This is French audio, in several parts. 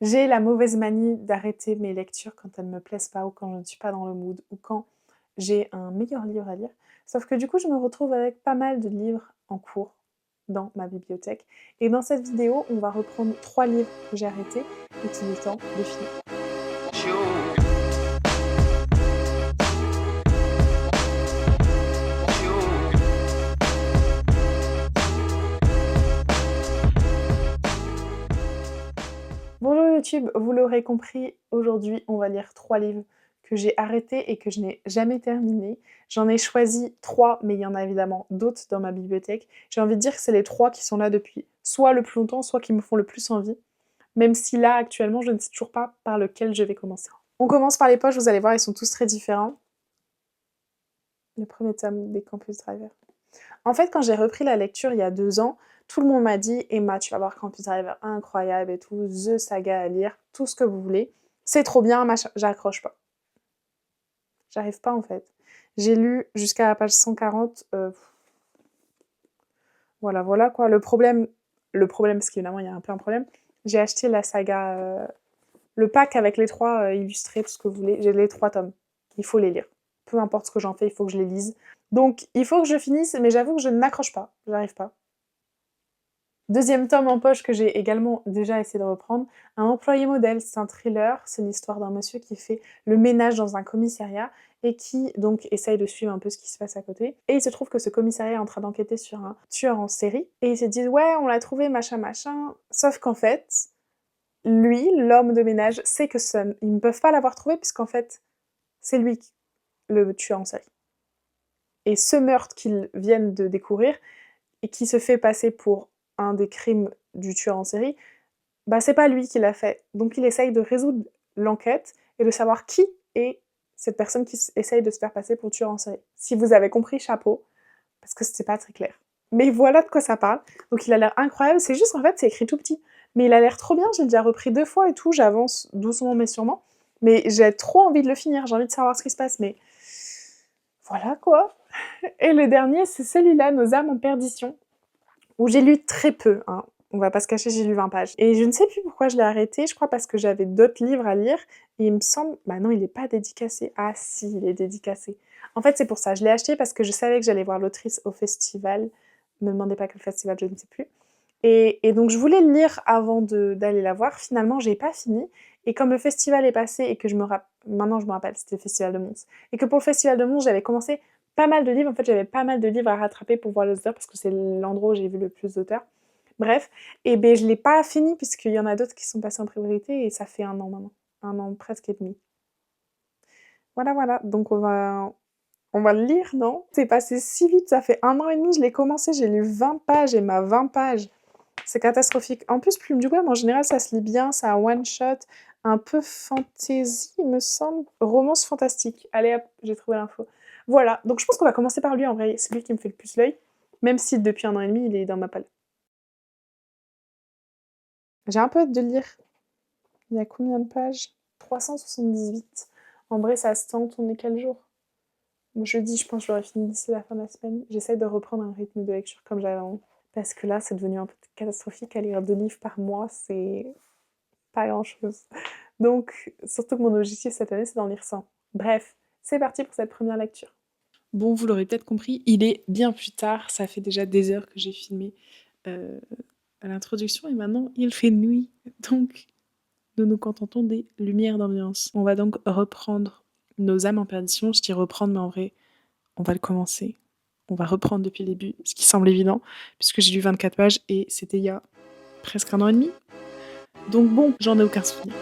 J'ai la mauvaise manie d'arrêter mes lectures quand elles me plaisent pas ou quand je ne suis pas dans le mood ou quand j'ai un meilleur livre à lire. Sauf que du coup, je me retrouve avec pas mal de livres en cours dans ma bibliothèque. Et dans cette vidéo, on va reprendre 3 livres que j'ai arrêtés et qu'il est temps de finir. Bonjour YouTube, vous l'aurez compris, aujourd'hui on va lire 3 livres que j'ai arrêtés et que je n'ai jamais terminés. J'en ai choisi 3, mais il y en a évidemment d'autres dans ma bibliothèque. J'ai envie de dire que c'est les 3 qui sont là depuis soit le plus longtemps, soit qui me font le plus envie. Même si là, actuellement, je ne sais toujours pas par lequel je vais commencer. On commence par les poches, vous allez voir, ils sont tous très différents. Le premier tome des Campus Driver. En fait, quand j'ai repris la lecture il y a 2 ans, tout le monde m'a dit « Emma, tu vas voir Campus Driver, incroyable et tout, the saga à lire, tout ce que vous voulez. C'est trop bien, machin. » J'accroche pas. J'arrive pas en fait. J'ai lu jusqu'à la page 140. Voilà quoi. Le problème, parce qu'évidemment il y a un peu un problème, j'ai acheté la saga, le pack avec les 3 illustrés, tout ce que vous voulez. J'ai les 3 tomes. Il faut les lire. Peu importe ce que j'en fais, il faut que je les lise. Donc il faut que je finisse, mais j'avoue que je ne m'accroche pas. J'arrive pas. Deuxième tome en poche que j'ai également déjà essayé de reprendre, Un employé modèle, c'est un thriller, c'est l'histoire d'un monsieur qui fait le ménage dans un commissariat et qui donc essaye de suivre un peu ce qui se passe à côté. Et il se trouve que ce commissariat est en train d'enquêter sur un tueur en série et ils se disent ouais on l'a trouvé machin machin, sauf qu'en fait lui, l'homme de ménage, sait que ils ne peuvent pas l'avoir trouvé puisqu'en fait c'est lui le tueur en série. Et ce meurtre qu'ils viennent de découvrir et qui se fait passer pour un des crimes du tueur en série, bah c'est pas lui qui l'a fait. Donc il essaye de résoudre l'enquête et de savoir qui est cette personne qui essaye de se faire passer pour tueur en série. Si vous avez compris, chapeau, parce que c'était pas très clair. Mais voilà de quoi ça parle. Donc il a l'air incroyable, c'est juste en fait c'est écrit tout petit. Mais il a l'air trop bien, j'ai déjà repris 2 fois et tout, j'avance doucement mais sûrement. Mais j'ai trop envie de le finir, j'ai envie de savoir ce qui se passe, mais voilà quoi. Et le dernier, c'est celui-là, Nos âmes en perdition, où j'ai lu très peu, hein. On va pas se cacher, j'ai lu 20 pages. Et je ne sais plus pourquoi je l'ai arrêté, je crois parce que j'avais d'autres livres à lire, et il me semble... Bah non, il est pas dédicacé. Ah si, il est dédicacé. En fait, c'est pour ça, je l'ai acheté parce que je savais que j'allais voir l'autrice au festival. Ne me demandez pas quel festival, je ne sais plus. Et donc je voulais le lire avant d'aller la voir, finalement j'ai pas fini, et comme le festival est passé et que maintenant je me rappelle, c'était le festival de Mons, et que pour le festival de Mons j'avais commencé pas mal de livres, en fait j'avais pas mal de livres à rattraper pour voir les auteurs, parce que c'est l'endroit où j'ai vu le plus d'auteurs, bref, et ben je l'ai pas fini puisqu'il y en a d'autres qui sont passés en priorité, et ça fait 1 an maintenant, 1 an presque et demi. Voilà, donc on va le lire, non? C'est passé si vite, ça fait 1 an et demi, je l'ai commencé, j'ai lu 20 pages, et ma 20 pages, c'est catastrophique. En plus, Plume du Web, en général, ça se lit bien, c'est un one-shot, un peu fantasy, il me semble. Romance fantastique. Allez hop, j'ai trouvé l'info. Voilà, donc je pense qu'on va commencer par lui, en vrai, c'est lui qui me fait le plus l'œil, même si depuis 1 an et demi, il est dans ma palette. J'ai un peu hâte de lire. Il y a combien de pages? 378. En vrai, ça se tente, on est quel jour? Jeudi, je pense que j'aurais fini d'ici la fin de la semaine. J'essaie de reprendre un rythme de lecture comme j'avais avant. Parce que là, c'est devenu un peu catastrophique à lire 2 livres par mois, c'est pas grand-chose. Donc, surtout que mon objectif cette année, c'est d'en lire 100. Bref, c'est parti pour cette première lecture. Bon, vous l'aurez peut-être compris, il est bien plus tard, ça fait déjà des heures que j'ai filmé à l'introduction, et maintenant il fait nuit, donc nous nous contentons des lumières d'ambiance. On va donc reprendre Nos âmes en perdition. Je dis reprendre, mais en vrai, on va le commencer. On va reprendre depuis le début, ce qui semble évident, puisque j'ai lu 24 pages et c'était il y a presque 1 an et demi. Donc bon, j'en ai aucun souvenir.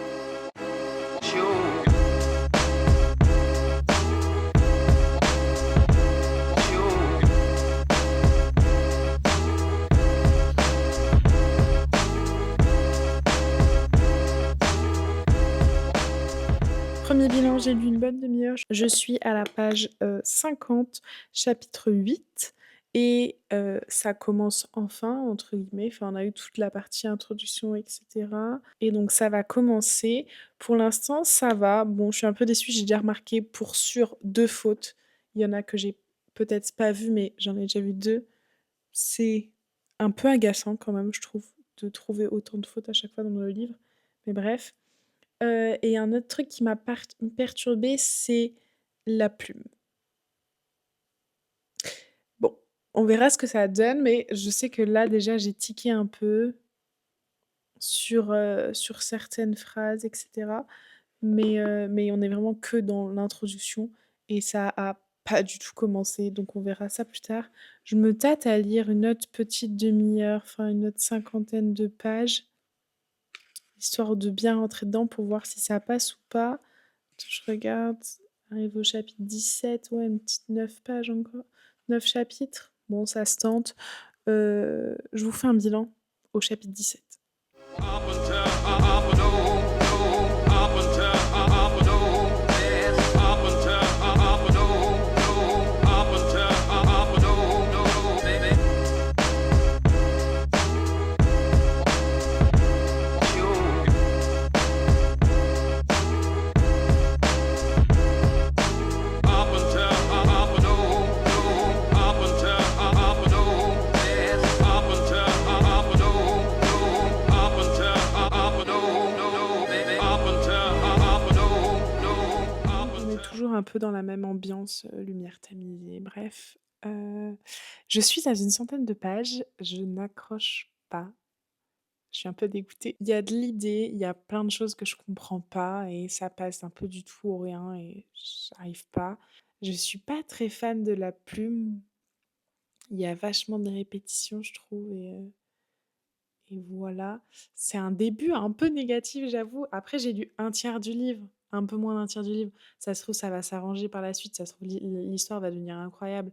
Premier bilan, j'ai lu une bonne demi-heure. Je suis à la page 50, chapitre 8. Et ça commence enfin, entre guillemets. Enfin, on a eu toute la partie introduction, etc. Et donc, ça va commencer. Pour l'instant, ça va. Bon, je suis un peu déçue. J'ai déjà remarqué pour sûr 2 fautes. Il y en a que j'ai peut-être pas vues, mais j'en ai déjà vu 2. C'est un peu agaçant quand même, je trouve, de trouver autant de fautes à chaque fois dans le livre. mais bref. Et un autre truc qui m'a perturbée, c'est la plume. Bon, on verra ce que ça donne, mais je sais que là, déjà, j'ai tiqué un peu sur certaines phrases et cetera, mais on est vraiment que dans l'introduction et ça a pas du tout commencé, donc on verra ça plus tard. Je me tâte à lire une autre petite demi-heure, enfin une autre cinquantaine de pages, histoire de bien rentrer dedans pour voir si ça passe ou pas. Je regarde, arrive au chapitre 17, ouais, une petite 9 pages encore, 9 chapitres. Bon, ça se tente. Je vous fais un bilan au chapitre 17. On est toujours un peu dans la même ambiance, lumière tamisée, bref. Je suis à une centaine de pages, je n'accroche pas. Je suis un peu dégoûtée. Il y a de l'idée, il y a plein de choses que je comprends pas et ça passe un peu du tout au rien et j'arrive pas. Je suis pas très fan de la plume. Il y a vachement de répétitions, je trouve et voilà. C'est un début un peu négatif, j'avoue. Après, j'ai lu un tiers du livre, un peu moins d'un tiers du livre. Ça se trouve, ça va s'arranger par la suite, ça se trouve, l'histoire va devenir incroyable.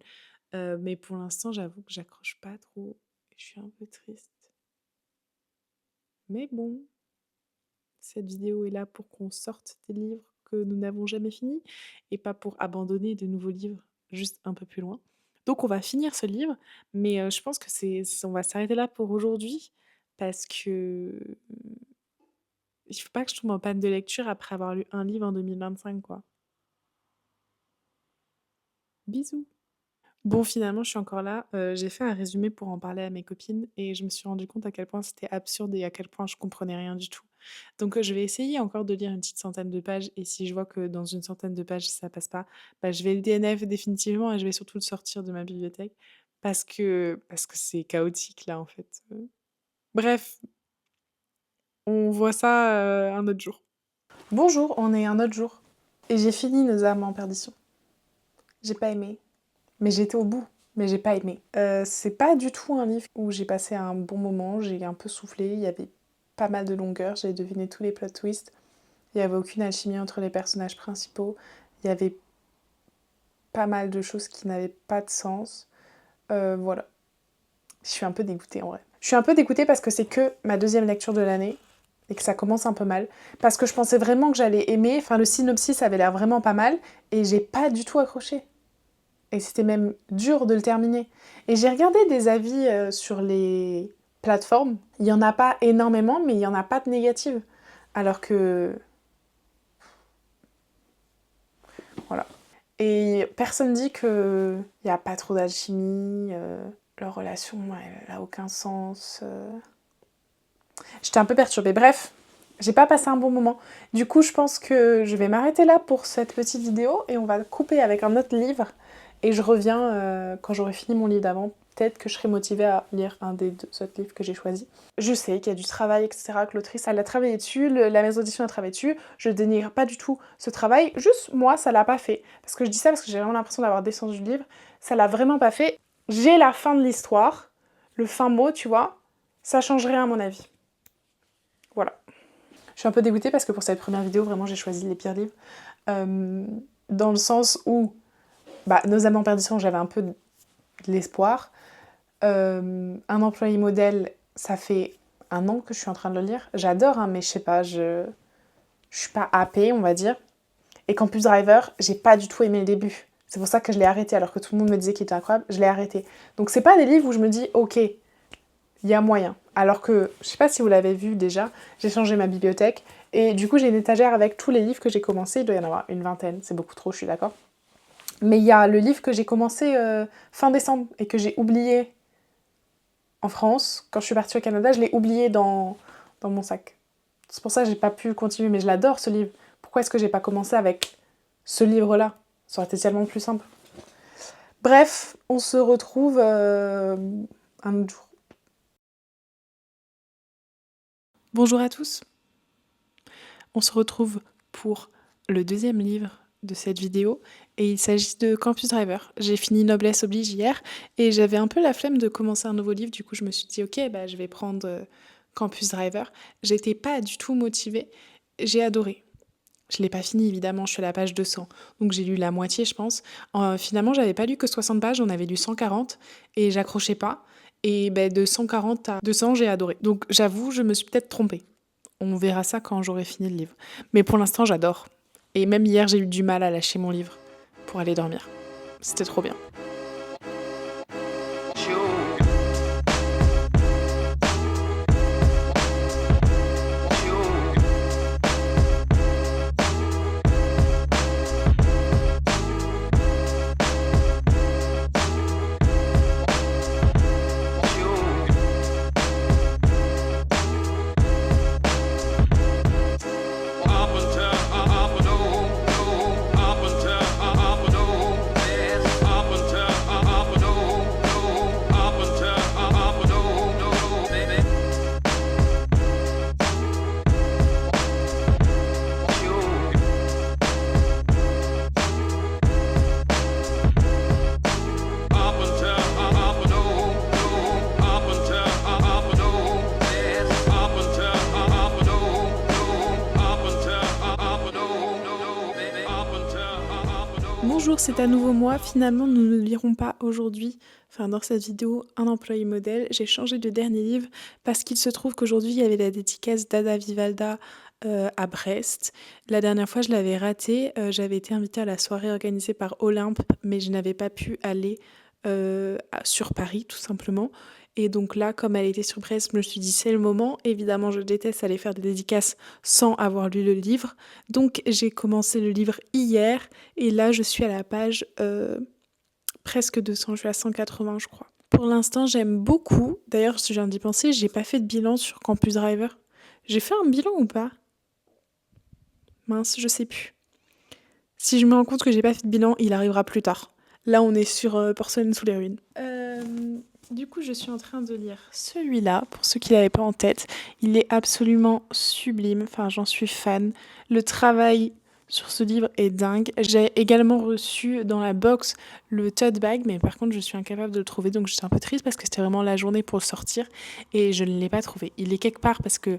Mais pour l'instant, j'avoue que j'accroche pas trop et je suis un peu triste. Mais bon, cette vidéo est là pour qu'on sorte des livres que nous n'avons jamais finis et pas pour abandonner de nouveaux livres juste un peu plus loin. Donc on va finir ce livre, mais je pense que on va s'arrêter là pour aujourd'hui parce que il faut pas que je tombe en panne de lecture après avoir lu un livre en 2025, quoi. Bisous. Bon, finalement, je suis encore là. J'ai fait un résumé pour en parler à mes copines et je me suis rendu compte à quel point c'était absurde et à quel point je comprenais rien du tout. Donc, je vais essayer encore de lire une petite centaine de pages et si je vois que dans une centaine de pages ça passe pas, bah, je vais le DNF définitivement et je vais surtout le sortir de ma bibliothèque parce que c'est chaotique là en fait. Bref, on voit ça, un autre jour. Bonjour, on est un autre jour et j'ai fini Nos âmes en perdition. J'ai pas aimé. Mais j'étais au bout, mais j'ai pas aimé. C'est pas du tout un livre où j'ai passé un bon moment, j'ai un peu soufflé, il y avait pas mal de longueur, j'ai deviné tous les plot twists, il y avait aucune alchimie entre les personnages principaux, il y avait pas mal de choses qui n'avaient pas de sens. Voilà. Je suis un peu dégoûtée en vrai. Je suis un peu dégoûtée parce que c'est que ma deuxième lecture de l'année et que ça commence un peu mal. Parce que je pensais vraiment que j'allais aimer, enfin le synopsis avait l'air vraiment pas mal et j'ai pas du tout accroché. Et c'était même dur de le terminer. Et j'ai regardé des avis sur les plateformes. Il n'y en a pas énormément, mais il n'y en a pas de négatives. Alors que... Voilà. Et personne dit qu'il n'y a pas trop d'alchimie, leur relation, elle n'a aucun sens. J'étais un peu perturbée. Bref, j'ai pas passé un bon moment. Du coup, je pense que je vais m'arrêter là pour cette petite vidéo et on va couper avec un autre livre. Et je reviens quand j'aurai fini mon livre d'avant. Peut-être que je serai motivée à lire un des deux autres livres que j'ai choisis. Je sais qu'il y a du travail, etc., que l'autrice, elle a travaillé dessus, la maison d'édition a travaillé dessus. Je dénigre pas du tout ce travail. Juste, moi, ça l'a pas fait. Parce que je dis ça parce que j'ai vraiment l'impression d'avoir descendu le livre. Ça l'a vraiment pas fait. J'ai la fin de l'histoire, le fin mot, tu vois. Ça change rien à mon avis. Voilà. Je suis un peu dégoûtée parce que pour cette première vidéo, vraiment, j'ai choisi les pires livres. Dans le sens où, Nos âmes en perdition, j'avais un peu de l'espoir. Un employé modèle, ça fait un an que je suis en train de le lire. J'adore, hein, mais je sais pas, je suis pas happée, on va dire. Et Campus Driver, j'ai pas du tout aimé le début. C'est pour ça que je l'ai arrêté, alors que tout le monde me disait qu'il était incroyable, je l'ai arrêté. Donc c'est pas des livres où je me dis, ok, il y a moyen. Alors que, je sais pas si vous l'avez vu déjà, j'ai changé ma bibliothèque, et du coup j'ai une étagère avec tous les livres que j'ai commencés, il doit y en avoir une vingtaine, c'est beaucoup trop, je suis d'accord. Mais il y a le livre que j'ai commencé fin décembre, et que j'ai oublié en France. Quand je suis partie au Canada, je l'ai oublié dans mon sac. C'est pour ça que j'ai pas pu continuer, mais je l'adore ce livre. Pourquoi est-ce que j'ai pas commencé avec ce livre-là? Ça aurait été tellement plus simple. Bref, on se retrouve un autre jour. Bonjour à tous. On se retrouve pour le deuxième livre de cette vidéo et il s'agit de Campus Driver. J'ai fini Noblesse oblige hier et j'avais un peu la flemme de commencer un nouveau livre, du coup je me suis dit ok, je vais prendre Campus Driver. J'étais pas du tout motivée, j'ai adoré. Je l'ai pas fini évidemment, je suis à la page 200, donc j'ai lu la moitié je pense. Finalement j'avais pas lu que 60 pages, on avait lu 140 et j'accrochais pas. Et de 140 à 200 j'ai adoré. Donc j'avoue je me suis peut-être trompée. On verra ça quand j'aurai fini le livre. Mais pour l'instant, j'adore. Et même hier, j'ai eu du mal à lâcher mon livre pour aller dormir. C'était trop bien. Bonjour, c'est à nouveau moi. Finalement, nous ne lirons pas aujourd'hui, dans cette vidéo, un employé modèle. J'ai changé de dernier livre parce qu'il se trouve qu'aujourd'hui, il y avait la dédicace d'Ada Vivalda à Brest. La dernière fois, je l'avais ratée. J'avais été invitée à la soirée organisée par Olympe, mais je n'avais pas pu aller sur Paris, tout simplement. Et donc là, comme elle était sur Brest, je me suis dit c'est le moment. Évidemment, je déteste aller faire des dédicaces sans avoir lu le livre. Donc j'ai commencé le livre hier et là je suis à la page presque 200, je suis à 180 je crois. Pour l'instant j'aime beaucoup, d'ailleurs si je viens d'y penser, j'ai pas fait de bilan sur Campus Driver. J'ai fait un bilan ou pas? Mince, je sais plus. Si je me rends compte que j'ai pas fait de bilan, il arrivera plus tard. Là on est sur Porcelaine sous les ruines. Du coup, je suis en train de lire celui-là, pour ceux qui l'avaient pas en tête. Il est absolument sublime, j'en suis fan. Le travail sur ce livre est dingue. J'ai également reçu dans la box le tote bag, mais par contre, je suis incapable de le trouver, donc je suis un peu triste parce que c'était vraiment la journée pour le sortir et je ne l'ai pas trouvé. Il est quelque part parce que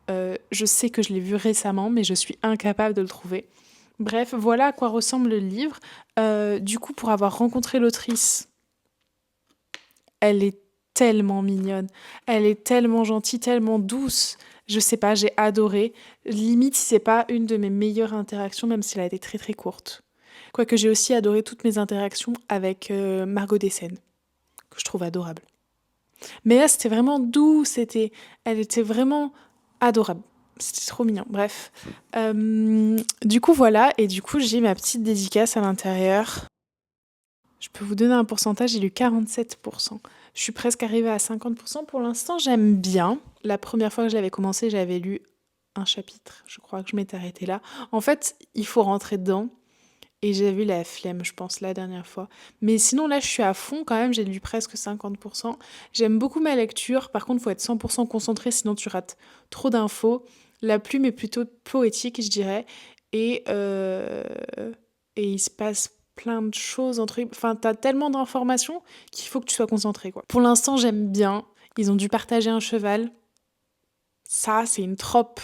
je sais que je l'ai vu récemment, mais je suis incapable de le trouver. Bref, voilà à quoi ressemble le livre. Du coup, pour avoir rencontré l'autrice, elle est tellement mignonne, elle est tellement gentille, tellement douce. Je sais pas, j'ai adoré. Limite, si c'est pas une de mes meilleures interactions, même si elle a été très très courte. Quoique j'ai aussi adoré toutes mes interactions avec Margot Dessen, que je trouve adorable. Mais là, c'était vraiment doux, elle était vraiment adorable. C'était trop mignon, bref. Du coup, voilà, et du coup, j'ai ma petite dédicace à l'intérieur. Je peux vous donner un pourcentage, j'ai lu 47%. Je suis presque arrivée à 50%. Pour l'instant, j'aime bien. La première fois que je l'avais commencé, j'avais lu un chapitre. Je crois que je m'étais arrêtée là. En fait, il faut rentrer dedans. Et j'avais eu la flemme, je pense, la dernière fois. Mais sinon, là, je suis à fond quand même. J'ai lu presque 50%. J'aime beaucoup ma lecture. Par contre, il faut être 100% concentré, sinon tu rates trop d'infos. La plume est plutôt poétique, je dirais. Et il se passe plein de choses t'as tellement d'informations qu'il faut que tu sois concentré, quoi. Pour l'instant, j'aime bien. Ils ont dû partager un cheval. Ça, c'est une trope.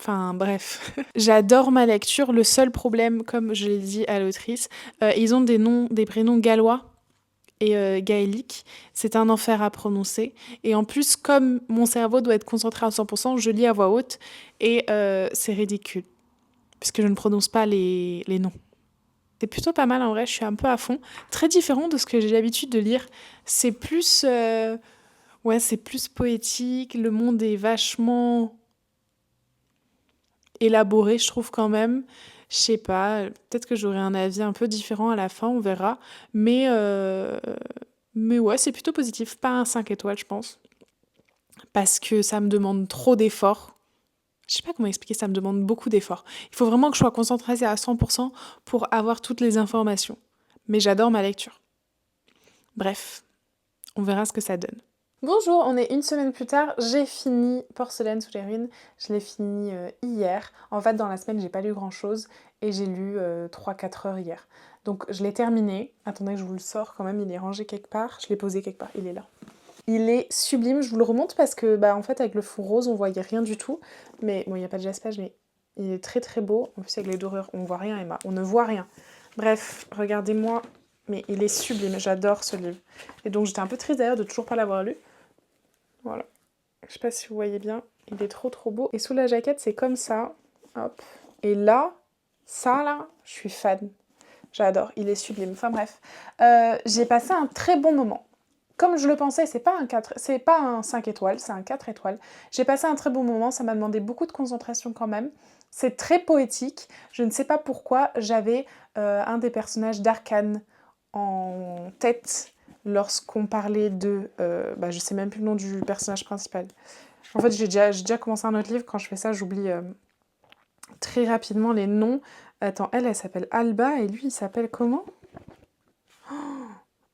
Bref. J'adore ma lecture. Le seul problème, comme je l'ai dit à l'autrice, ils ont des prénoms gallois et gaéliques. C'est un enfer à prononcer. Et en plus, comme mon cerveau doit être concentré à 100%, je lis à voix haute et c'est ridicule. Puisque je ne prononce pas les noms. C'est plutôt pas mal en vrai, je suis un peu à fond. Très différent de ce que j'ai l'habitude de lire. C'est plus... c'est plus poétique, le monde est vachement élaboré, je trouve quand même. Je sais pas, peut-être que j'aurai un avis un peu différent à la fin, on verra. Mais ouais, c'est plutôt positif, pas un 5 étoiles, je pense. parce que ça me demande trop d'efforts. Je sais pas comment expliquer, ça me demande beaucoup d'efforts. Il faut vraiment que je sois concentrée à 100% pour avoir toutes les informations. Mais j'adore ma lecture. Bref, on verra ce que ça donne. Bonjour, on est une semaine plus tard, j'ai fini Porcelaine sous les ruines, je l'ai fini hier. En fait, dans la semaine, j'ai pas lu grand chose et j'ai lu 3-4 heures hier. Donc je l'ai terminé. Attendez que je vous le sors quand même, il est rangé quelque part. Je l'ai posé quelque part, il est là. Il est sublime, je vous le remonte parce que en fait avec le fond rose on voyait rien du tout. Mais bon, il n'y a pas de jaspage, mais il est très très beau. En plus avec les dorures, on voit rien Emma, on ne voit rien. Bref, regardez-moi, mais il est sublime, j'adore ce livre. Et donc j'étais un peu triste d'ailleurs de toujours pas l'avoir lu. Voilà. Je sais pas si vous voyez bien, il est trop trop beau. Et sous la jaquette c'est comme ça, hop. Et là, ça là, je suis fan. J'adore, il est sublime. Enfin bref, j'ai passé un très bon moment. Comme je le pensais, c'est pas un 5 étoiles, c'est un 4 étoiles. J'ai passé un très bon moment, ça m'a demandé beaucoup de concentration quand même. C'est très poétique. Je ne sais pas pourquoi j'avais un des personnages d'Arcane en tête lorsqu'on parlait de... je sais même plus le nom du personnage principal. En fait, j'ai déjà commencé un autre livre. Quand je fais ça, j'oublie très rapidement les noms. Attends, elle s'appelle Alba et lui, il s'appelle comment ?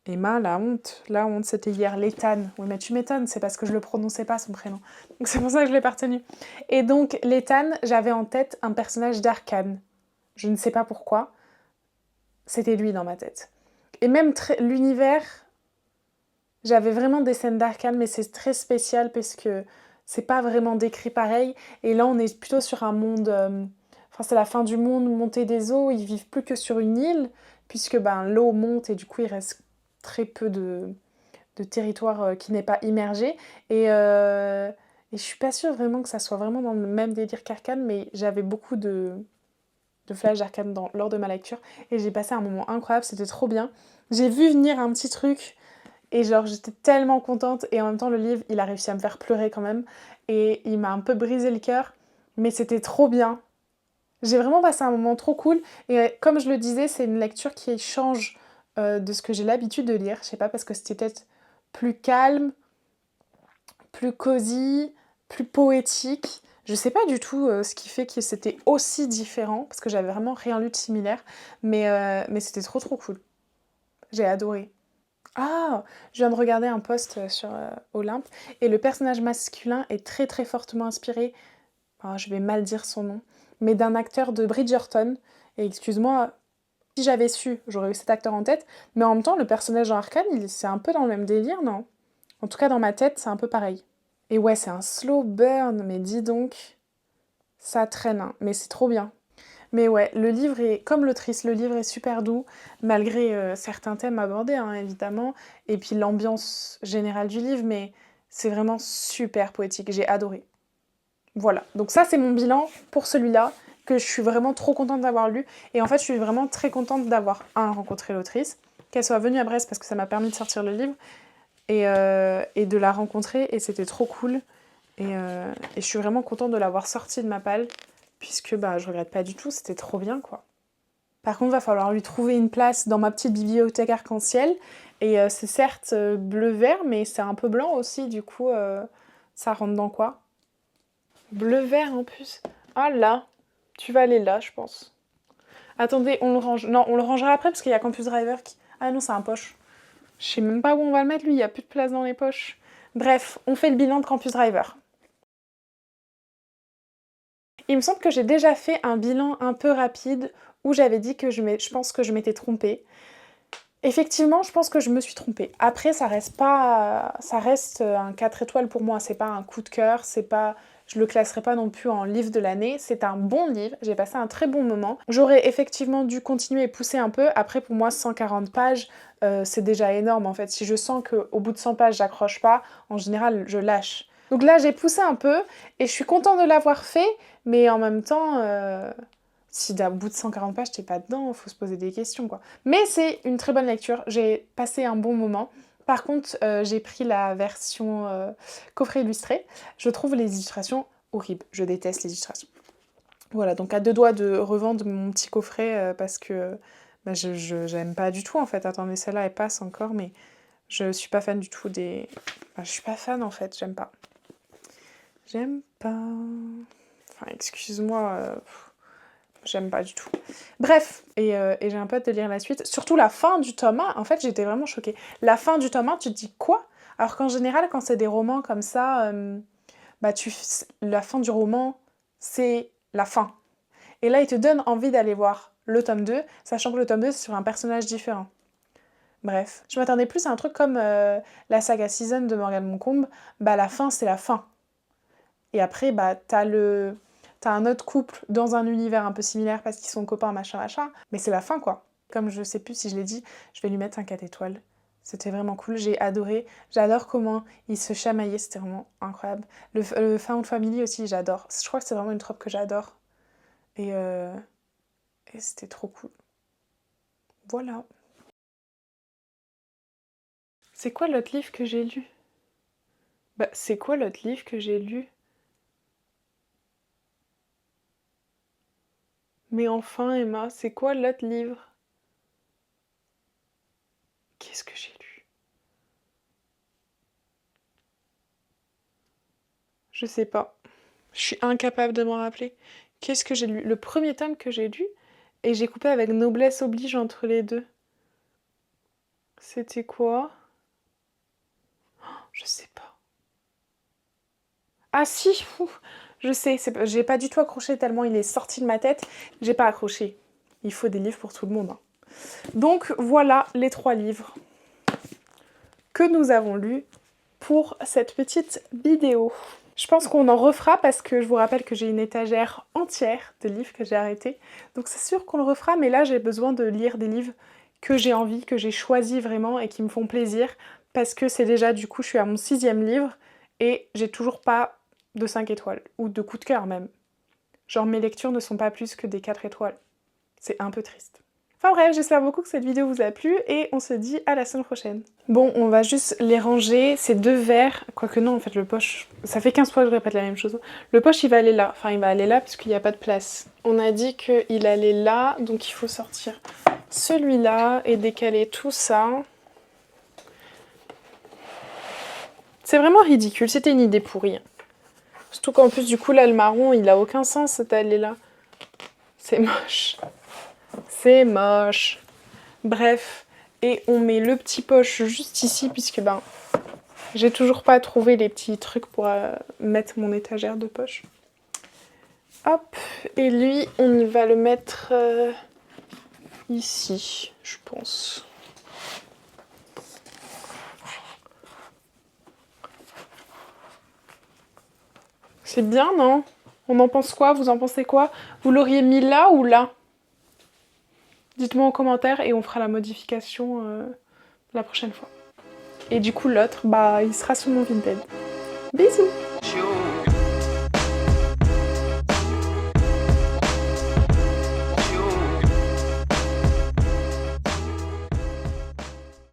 Emma, la honte, c'était hier, Léthane. Oui, mais tu m'étonnes, c'est parce que je le prononçais pas, son prénom. Donc c'est pour ça que je l'ai pas retenu. Et donc, Léthane, j'avais en tête un personnage d'Arcane. Je ne sais pas pourquoi. C'était lui dans ma tête. Et même l'univers, j'avais vraiment des scènes d'Arcane, mais c'est très spécial parce que c'est pas vraiment décrit pareil. Et là, on est plutôt sur un monde... c'est la fin du monde, montée des eaux. Ils vivent plus que sur une île, puisque l'eau monte et du coup, il reste très peu de territoire qui n'est pas immergé. Et je suis pas sûre vraiment que ça soit vraiment dans le même délire qu'Arcane, mais j'avais beaucoup de flashs d'Arcane lors de ma lecture. Et j'ai passé un moment incroyable, c'était trop bien. J'ai vu venir un petit truc, et genre j'étais tellement contente. Et en même temps, le livre, il a réussi à me faire pleurer quand même. Et il m'a un peu brisé le cœur, mais c'était trop bien. J'ai vraiment passé un moment trop cool. Et comme je le disais, c'est une lecture qui change de ce que j'ai l'habitude de lire. Je sais pas, parce que c'était peut-être plus calme, plus cosy, plus poétique. Je sais pas du tout ce qui fait que c'était aussi différent, parce que j'avais vraiment rien lu de similaire, mais c'était trop trop cool. J'ai adoré. Ah, je viens de regarder un post sur Olympe, et le personnage masculin est très très fortement inspiré, je vais mal dire son nom, mais d'un acteur de Bridgerton. Et excuse-moi, si j'avais su, j'aurais eu cet acteur en tête, mais en même temps, le personnage dans Arcane, c'est un peu dans le même délire, non? En tout cas, dans ma tête, c'est un peu pareil. Et ouais, c'est un slow burn, mais dis donc, ça traîne, hein. Mais c'est trop bien. Mais ouais, le livre est, comme l'autrice, le livre est super doux, malgré certains thèmes abordés, hein, évidemment, et puis l'ambiance générale du livre, mais c'est vraiment super poétique, j'ai adoré. Voilà, donc ça c'est mon bilan pour celui-là, que je suis vraiment trop contente d'avoir lu, et en fait je suis vraiment très contente d'avoir, rencontré l'autrice, qu'elle soit venue à Brest parce que ça m'a permis de sortir le livre, et de la rencontrer, et c'était trop cool. Et je suis vraiment contente de l'avoir sortie de ma palle, puisque je regrette pas du tout, c'était trop bien quoi. Par contre, va falloir lui trouver une place dans ma petite bibliothèque arc-en-ciel, et c'est certes bleu-vert, mais c'est un peu blanc aussi, du coup, ça rentre dans quoi? Bleu-vert en plus. Ah là, tu vas aller là, je pense. Attendez, on le range. Non, on le rangera après, parce qu'il y a Campus Driver qui... Ah non, c'est un poche. Je sais même pas où on va le mettre, lui, il n'y a plus de place dans les poches. Bref, on fait le bilan de Campus Driver. Il me semble que j'ai déjà fait un bilan un peu rapide où j'avais dit que je pense que je m'étais trompée. Effectivement, je pense que je me suis trompée. Après, ça reste un 4 étoiles pour moi, c'est pas un coup de cœur, je le classerai pas non plus en livre de l'année, c'est un bon livre, j'ai passé un très bon moment. J'aurais effectivement dû continuer et pousser un peu, après pour moi 140 pages, c'est déjà énorme en fait. Si je sens qu'au bout de 100 pages j'accroche pas, en général je lâche. Donc là j'ai poussé un peu, et je suis contente de l'avoir fait, mais en même temps... Si au bout de 140 pages, t'es pas dedans, faut se poser des questions, quoi. Mais c'est une très bonne lecture, j'ai passé un bon moment. Par contre, j'ai pris la version coffret illustré. Je trouve les illustrations horribles, je déteste les illustrations. Voilà, donc à deux doigts de revendre mon petit coffret parce que j'aime pas du tout, en fait. Attendez, celle-là, elle passe encore, mais je suis pas fan du tout des... je suis pas fan, en fait, j'aime pas. J'aime pas. Enfin, excuse-moi, j'aime pas du tout. Bref, et j'ai un peu hâte de lire la suite. Surtout la fin du tome 1, en fait, j'étais vraiment choquée. La fin du tome 1, tu te dis quoi? Alors qu'en général, quand c'est des romans comme ça, bah la fin du roman, c'est la fin. Et là, il te donne envie d'aller voir le tome 2, sachant que le tome 2, c'est sur un personnage différent. Bref, je m'attendais plus à un truc comme la saga Season de Morgane Moncombe. Bah la fin, c'est la fin. Et après, bah t'as un autre couple dans un univers un peu similaire parce qu'ils sont copains, machin, machin. Mais c'est la fin, quoi. Comme je sais plus si je l'ai dit, je vais lui mettre un 4 étoiles. C'était vraiment cool, j'ai adoré. J'adore comment ils se chamaillaient, c'était vraiment incroyable. Le Found Family aussi, j'adore. Je crois que c'est vraiment une trope que j'adore. Et c'était trop cool. Voilà. C'est quoi l'autre livre que j'ai lu? Bah, c'est quoi l'autre livre que j'ai lu? Mais enfin, Emma, c'est quoi l'autre livre? Qu'est-ce que j'ai lu? Je sais pas. Je suis incapable de m'en rappeler. Qu'est-ce que j'ai lu? Le premier tome que j'ai lu, et j'ai coupé avec noblesse oblige entre les deux. C'était quoi? Je sais pas. Ah si, je sais, j'ai pas du tout accroché tellement il est sorti de ma tête. J'ai pas accroché. Il faut des livres pour tout le monde. Hein. Donc voilà les 3 livres que nous avons lus pour cette petite vidéo. Je pense qu'on en refera parce que je vous rappelle que j'ai une étagère entière de livres que j'ai arrêtés. Donc c'est sûr qu'on le refera, mais là j'ai besoin de lire des livres que j'ai envie, que j'ai choisi vraiment et qui me font plaisir. Parce que c'est déjà, du coup, je suis à mon 6e livre et j'ai toujours pas de 5 étoiles, ou de coup de cœur même. Genre mes lectures ne sont pas plus que des 4 étoiles. C'est un peu triste. Enfin bref, j'espère beaucoup que cette vidéo vous a plu et on se dit à la semaine prochaine. Bon, on va juste les ranger, ces 2 verres, quoique non, en fait le poche, ça fait 15 fois que je répète la même chose. Le poche il va aller là, enfin il va aller là parce qu'il n'y a pas de place. On a dit qu'il allait là, donc il faut sortir celui-là et décaler tout ça. C'est vraiment ridicule, c'était une idée pourrie. Surtout qu'en plus du coup là le marron il a aucun sens d'aller là. C'est moche. C'est moche. Bref, et on met le petit poche juste ici puisque ben j'ai toujours pas trouvé les petits trucs pour mettre mon étagère de poche. Hop, et lui on va le mettre ici, je pense. C'est bien, non? On en pense quoi? Vous en pensez quoi? Vous l'auriez mis là ou là? Dites-moi en commentaire et on fera la modification la prochaine fois. Et du coup, l'autre, bah, il sera sur mon Vinted. Bisous!